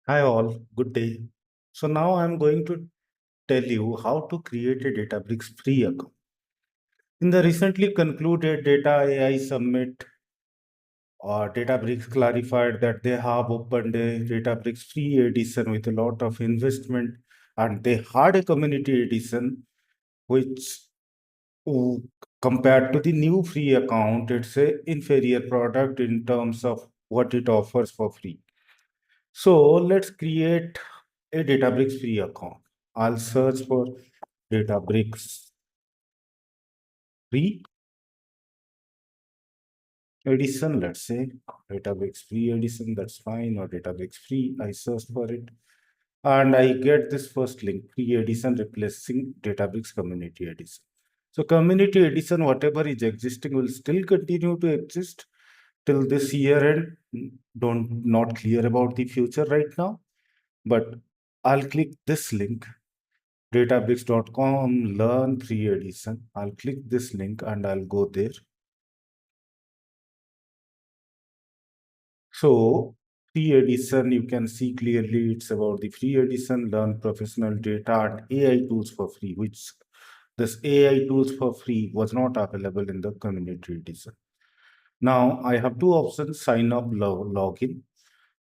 Hi all, good day. So now I'm going to tell you how to create a Databricks free account. In the recently concluded Data AI Summit, Databricks clarified that they have opened a Databricks free edition with a lot of investment, and they had a community edition which, uh, compared to the new free account, it's a inferior product in terms of what it offers for free. So let's create a Databricks free account. I'll search for Databricks free edition, let's say Databricks free edition, that's fine, or Databricks free. I search for it and I get this first link, free edition replacing Databricks community edition. So community edition, whatever is existing, will still continue to exist till this year end. Don't not clear about the future right now, but I'll click this link databricks.com learn free edition. I'll click this link and I'll go there. So free edition, you can see clearly it's about the free edition, learn professional data and AI tools for free, which this AI tools for free was not available in the community edition. Now I have two options, sign up, login.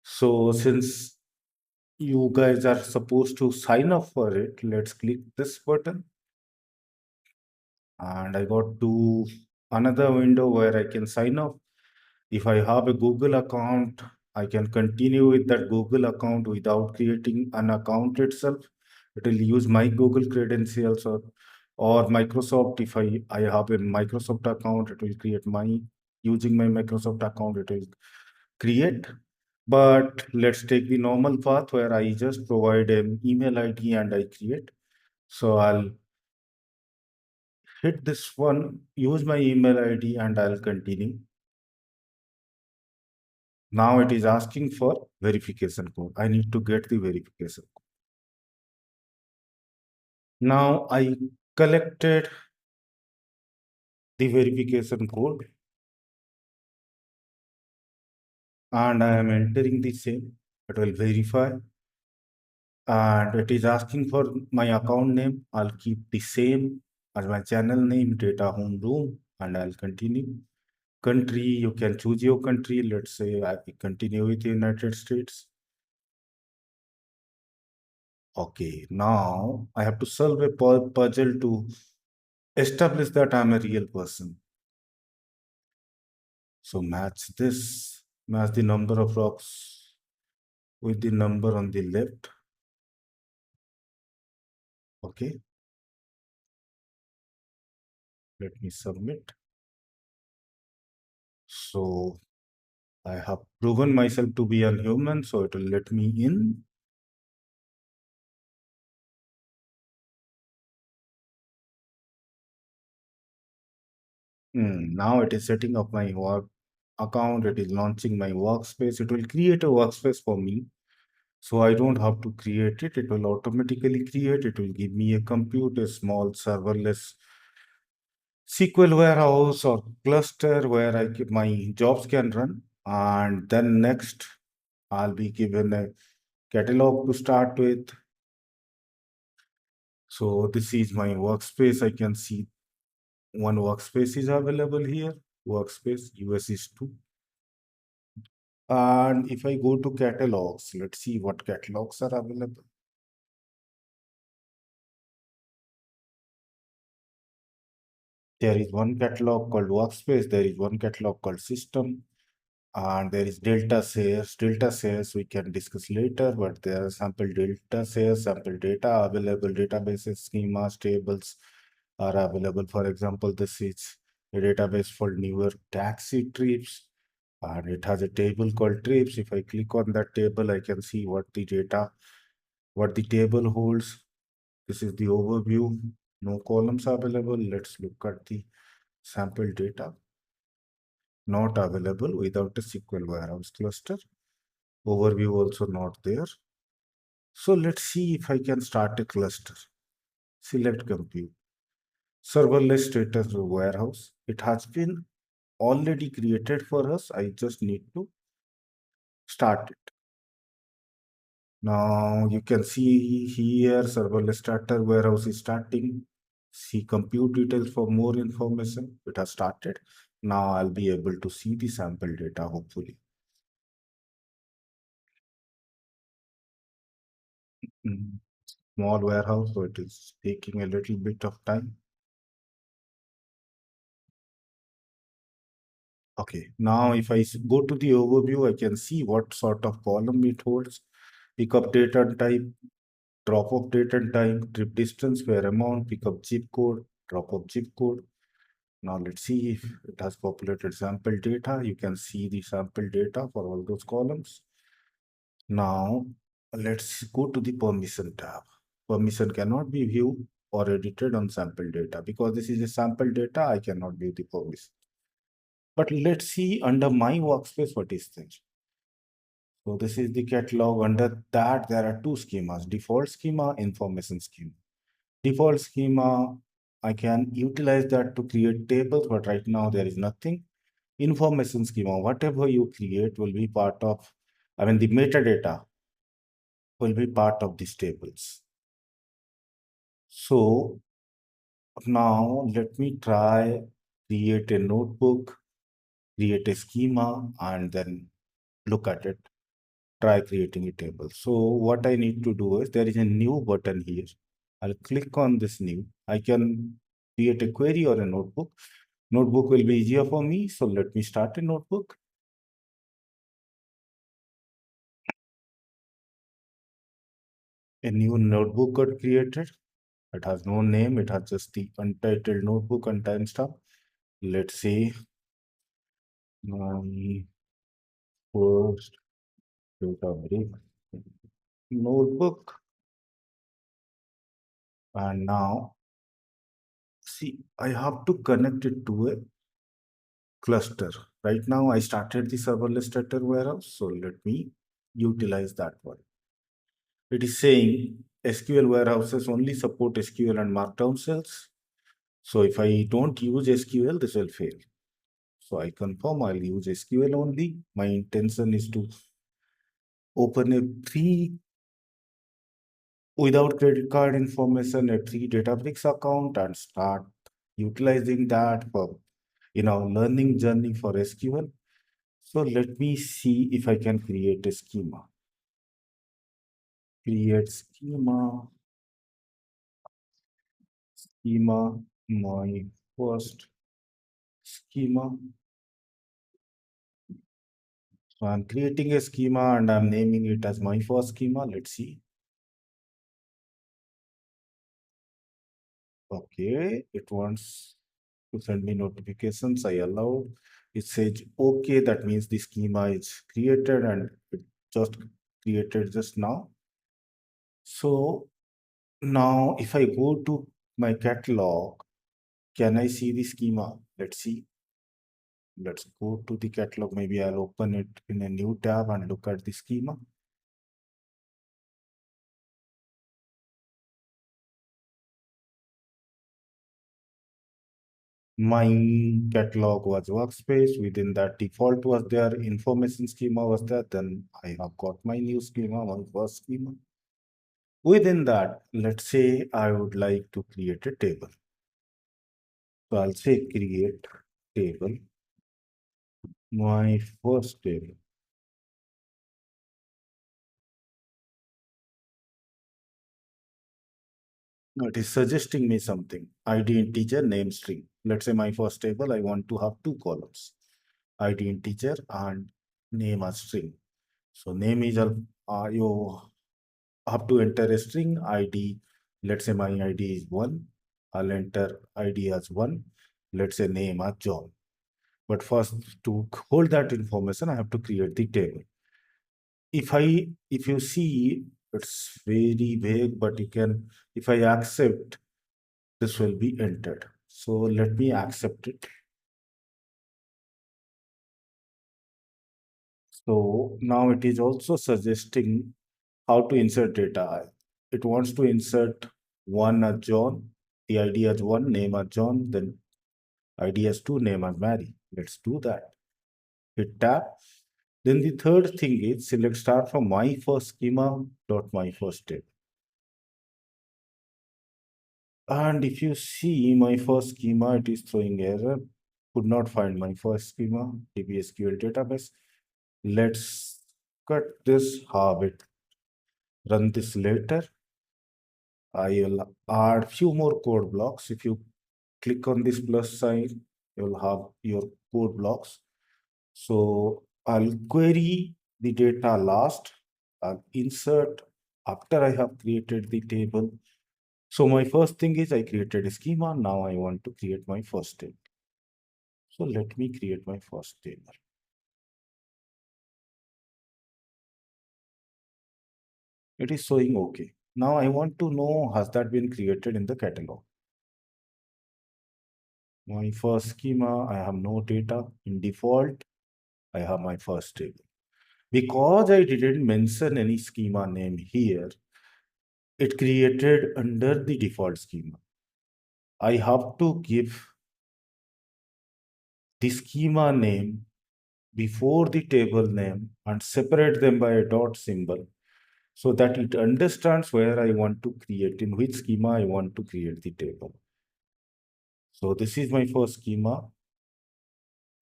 So since you guys are supposed to sign up for it, let's click this button and I got to another window where I can sign up. If I have a Google account, I can continue with that Google account without creating an account itself. It will use my Google credentials or Microsoft. If I have a Microsoft account, it will create my using my Microsoft account, it will create. But let's take the normal path where I just provide an email ID and I create. So I'll hit this one, use my email ID and I'll continue. Now it is asking for verification code. I need to get the verification code. Now I collected the verification code and I am entering the same. It will verify and it is asking for my account name. I'll keep the same as my channel name, data home room, and I'll continue. Country, you can choose your country. Let's say I continue with the United States. Okay, now I have to solve a puzzle to establish that I'm a real person. So match the number of rocks with the number on the left. Okay, let me submit. So I have proven myself to be a human, so it will let me in. Now it is setting up my work account. It is launching my workspace. It will create a workspace for me. So I don't have to create it. It will automatically create. It will give me a compute, a small serverless SQL warehouse or cluster where my jobs can run. And then next, I'll be given a catalog to start with. So this is my workspace. I can see one workspace is available here. Workspace US is 2. And if I go to catalogs, let's see what catalogs are available. There is one catalog called workspace. There is one catalog called system. And there is delta shares. Delta shares we can discuss later, but there are sample delta shares, sample data available, databases, schemas, tables are available. For example, this is a database for newer taxi trips, and it has a table called trips. If I click on that table, I can see what the table holds. This is the overview. No columns available. Let's look at the sample data. Not available without a SQL warehouse cluster. Overview also not there. So let's see if I can start a cluster. Select compute. Serverless status warehouse. It has been already created for us. I just need to start it. Now you can see here serverless starter warehouse is starting. See compute details for more information. It has started. Now I'll be able to see the sample data hopefully. Mm. Small warehouse, so it is taking a little bit of time. Okay, now if I go to the overview, I can see what sort of column it holds. Pick up date and type, drop off date and time, trip distance, where amount, pick up zip code, drop off zip code. Now let's see if it has populated sample data. You can see the sample data for all those columns. Now let's go to the permission tab. Permission cannot be viewed or edited on sample data because this is a sample data. I cannot view the permission. But let's see under my workspace what is there. So this is the catalog. Under that, there are two schemas, default schema, information schema. Default schema, I can utilize that to create tables, but right now there is nothing. Information schema, whatever you create will be part of, I mean, the metadata will be part of these tables. So now let me try create a notebook, create a schema, and then look at it. Try creating a table. So what I need to do is there is a new button here. I'll click on this new. I can create a query or a notebook. Notebook will be easier for me. So let me start a notebook. A new notebook got created. It has no name. It has just the untitled notebook and timestamp. Let's say my first Databricks notebook. And now, see, I have to connect it to a cluster. Right now, I started the serverless data warehouse. So let me utilize that one. It is saying SQL warehouses only support SQL and Markdown cells. So if I don't use SQL, this will fail. So I confirm I'll use SQL only. My intention is to open a free without credit card information, a free Databricks account and start utilizing that for learning journey for SQL. So let me see if I can create a schema. Create schema, my first schema. So I'm creating a schema and I'm naming it as my first schema. Let's see. Okay, it wants to send me notifications. I allow. It says okay. That means the schema is created and it just created just now. So now if I go to my catalog, can I see the schema? Let's see. Let's go to the catalog. Maybe I'll open it in a new tab and look at the schema. My catalog was workspace. Within that default was there, information schema was there. Then I have got my new schema, my first schema. Within that, let's say I would like to create a table. So I'll say create table, my first table. Now it is suggesting me something. ID integer, name string. Let's say my first table, I want to have two columns. ID integer and name as string. So name is you have to enter a string ID. Let's say my ID is 1. I'll enter ID as 1. Let's say name as John. But first, to hold that information, I have to create the table. If you see, it's very vague, but you can, if I accept, this will be entered. So let me accept it. So now it is also suggesting how to insert data. It wants to insert one as John, the ID as one, name as John, then ID as two, name as Mary. Let's do that. Hit tab. Then the third thing is select start from my first schema dot my first table. And if you see my first schema, it is throwing error. Could not find my first schema, DBSQL database. Let's cut this habit, run this later. I will add few more code blocks. If you click on this plus sign, you'll have your code blocks. So I'll query the data last. I'll insert after I have created the table. So my first thing is I created a schema. Now I want to create my first table. So let me create my first table. It is showing okay. Now I want to know, has that been created in the catalog? My first schema, I have no data. In default, I have my first table. Because I didn't mention any schema name here, it created under the default schema. I have to give the schema name before the table name and separate them by a dot symbol so that it understands where I want to create, in which schema I want to create the table. So this is my first schema.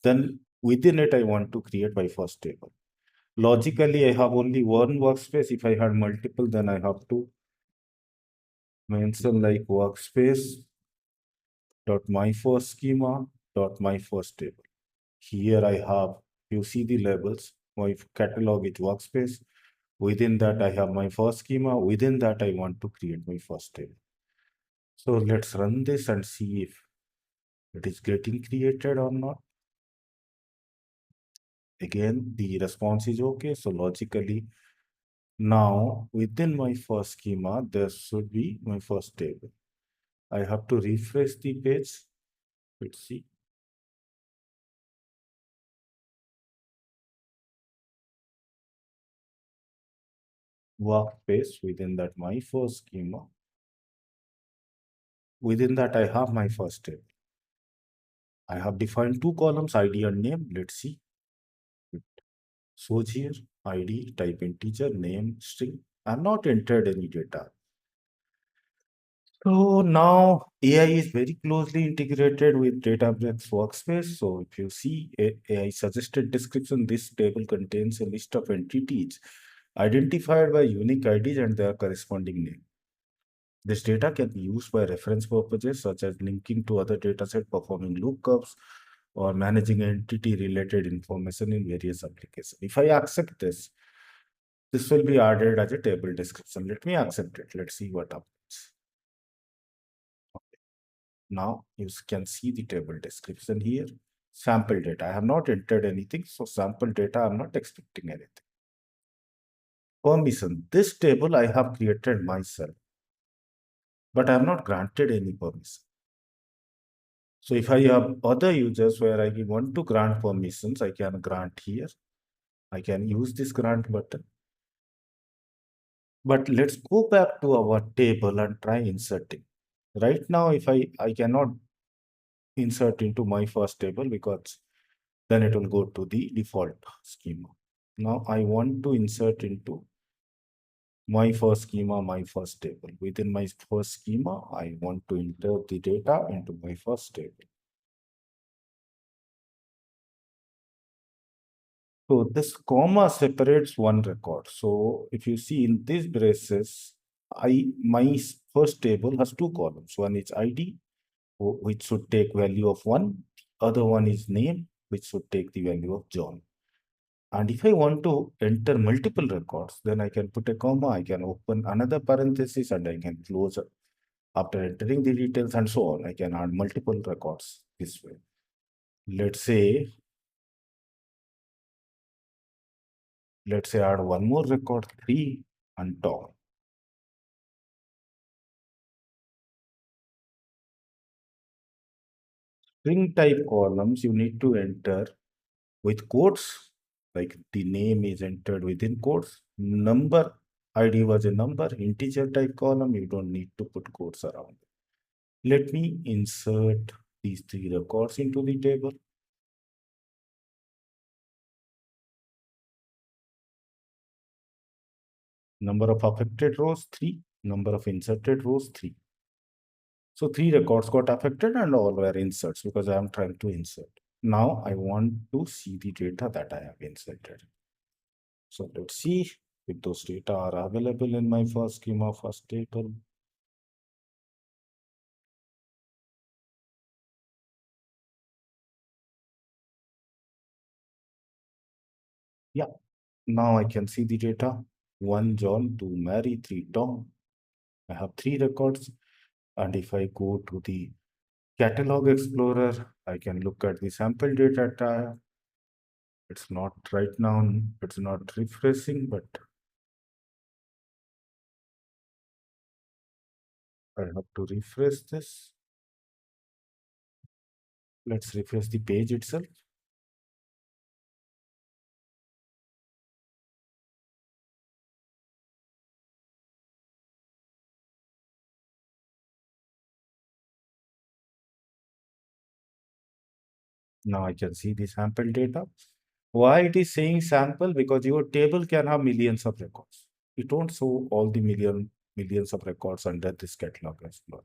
Then within it, I want to create my first table. Logically, I have only one workspace. If I had multiple, then I have to mention like workspace dot my first schema dot my first table. Here I have, you see the labels. My catalog is workspace. Within that, I have my first schema. Within that, I want to create my first table. So let's run this and see if it is getting created or not. Again, the response is okay. So logically, now within my first schema, there should be my first table. I have to refresh the page. Let's see. Workspace within that my first schema. Within that, I have my first table. I have defined two columns, ID and name. Let's see. Shows here, ID, type integer, name, string. I'm not entered any data. So now AI is very closely integrated with Databricks workspace. So if you see AI suggested description, this table contains a list of entities identified by unique IDs and their corresponding name. This data can be used by reference purposes such as linking to other dataset, performing lookups, or managing entity-related information in various applications. If I accept this will be added as a table description. Let me accept it. Let's see what happens. Now you can see the table description here. Sample data. I have not entered anything, so sample data, I'm not expecting anything. Permission. This table I have created myself, but I have not granted any permission. So if I have other users where I want to grant permissions, I can grant here. I can use this grant button. But let's go back to our table and try inserting. Right now, if I cannot insert into my first table because then it will go to the default schema. Now I want to insert into my first schema, my first table. Within my first schema, I want to enter the data into my first table. So this comma separates one record. So if you see in these braces, my first table has two columns. One is ID, which should take value of 1. Other one is name, which should take the value of John. And if I want to enter multiple records, then I can put a comma, I can open another parenthesis, and I can close it. After entering the details and so on, I can add multiple records this way. Let's say add one more record, 3 and Tom. String type columns you need to enter with quotes, like the name is entered within quotes. Number ID was a number, integer type column, you don't need to put quotes around it. Let me insert these 3 records into the table. Number of affected rows, 3. Number of inserted rows, 3. So 3 records got affected and all were inserts because I am trying to insert. Now I want to see the data that I have inserted. So let's see if those data are available in my first schema, first table. Yeah, now I can see the data. 1 John, 2 Mary, 3 Tom. I have 3 records. And if I go to the Catalog Explorer, I can look at the sample data tab. It's not right now, it's not refreshing, but I have to refresh this. Let's refresh the page itself. Now I can see the sample data. Why it is saying sample? Because your table can have millions of records. It won't show all the millions of records under this catalog explorer.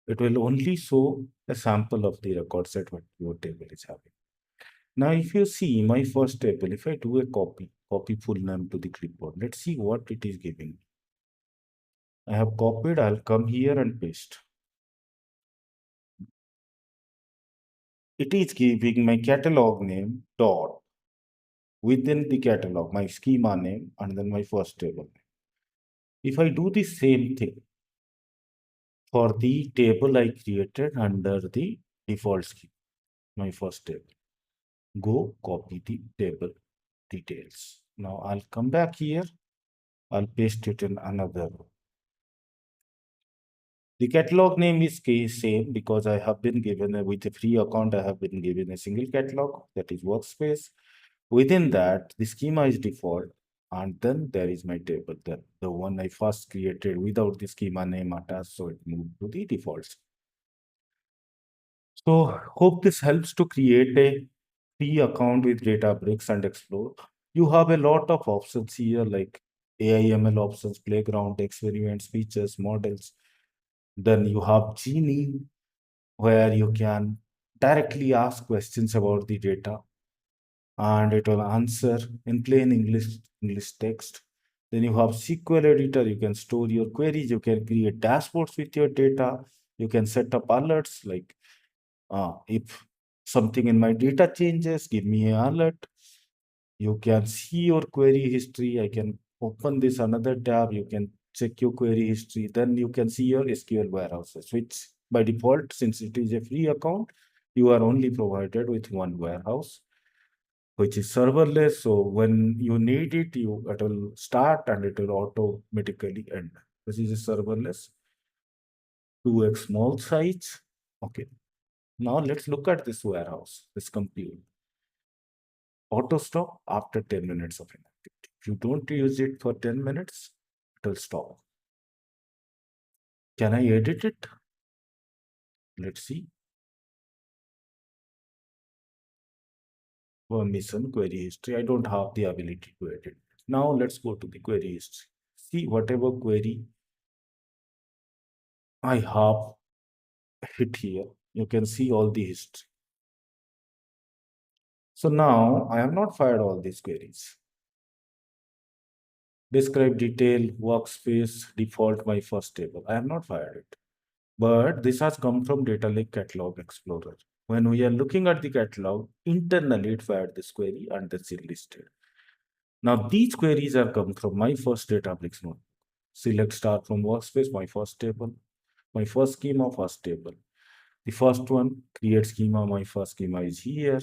It will only show a sample of the records that what your table is having. Now, if you see my first table, if I do a copy full name to the clipboard, let's see what it is giving. I have copied, I'll come here and paste. It is giving my catalog name dot within the catalog, my schema name, and then my first table. If I do the same thing for the table I created under the default schema, my first table, go copy the table details. Now I'll come back here, I'll paste it in another row. The catalog name is same because I have been given with a free account, I have been given a single catalog that is workspace. Within that, the schema is default, and then there is my table, the one I first created without the schema name attached, so it moved to the defaults. So hope this helps to create a free account with Databricks and Explore. You have a lot of options here like AI/ML options, playground, experiments, features, models. Then you have Genie, where you can directly ask questions about the data and it will answer in plain English text. Then you have SQL editor, you can store your queries, you can create dashboards with your data, you can set up alerts like if something in my data changes, give me an alert. You can see your query history. I can open this another tab. You can check your query history. Then you can see your SQL warehouses, which by default, since it is a free account, you are only provided with one warehouse, which is serverless. So when you need it, it will start and it will automatically end. This is a serverless 2x small size. Okay. Now let's look at this warehouse, this compute. Auto stop after 10 minutes of inactivity. If you don't use it for 10 minutes, it will stop. Can I edit it? Let's see. Permission, query history. I don't have the ability to edit. Now let's go to the query history. See whatever query I have hit here. You can see all the history. So now I have not fired all these queries. Describe detail, workspace, default, my first table. I have not fired it. But this has come from Data Lake Catalog Explorer. When we are looking at the catalog, internally it fired this query and that's it listed. Now these queries are come from my first Databricks node. Select star from workspace, my first table, my first schema, first table. The first one, create schema, my first schema is here.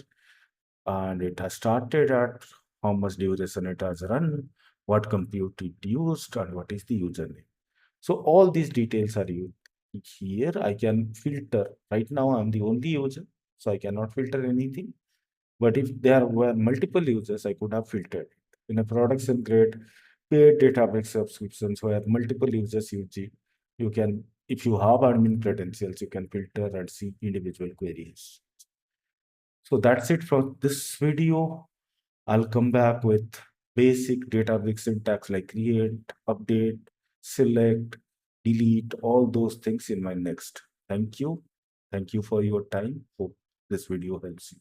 And it has started at how much duration it has run, what compute it used, and what is the username. So all these details are used. Here I can filter. Right now I'm the only user, so I cannot filter anything. But if there were multiple users, I could have filtered. In a production grade, paid Databricks subscriptions where multiple users use it, you can, if you have admin credentials, you can filter and see individual queries. So that's it for this video. I'll come back with basic Databricks syntax like create, update, select, delete, all those things in my next. Thank you. Thank you for your time. Hope this video helps you.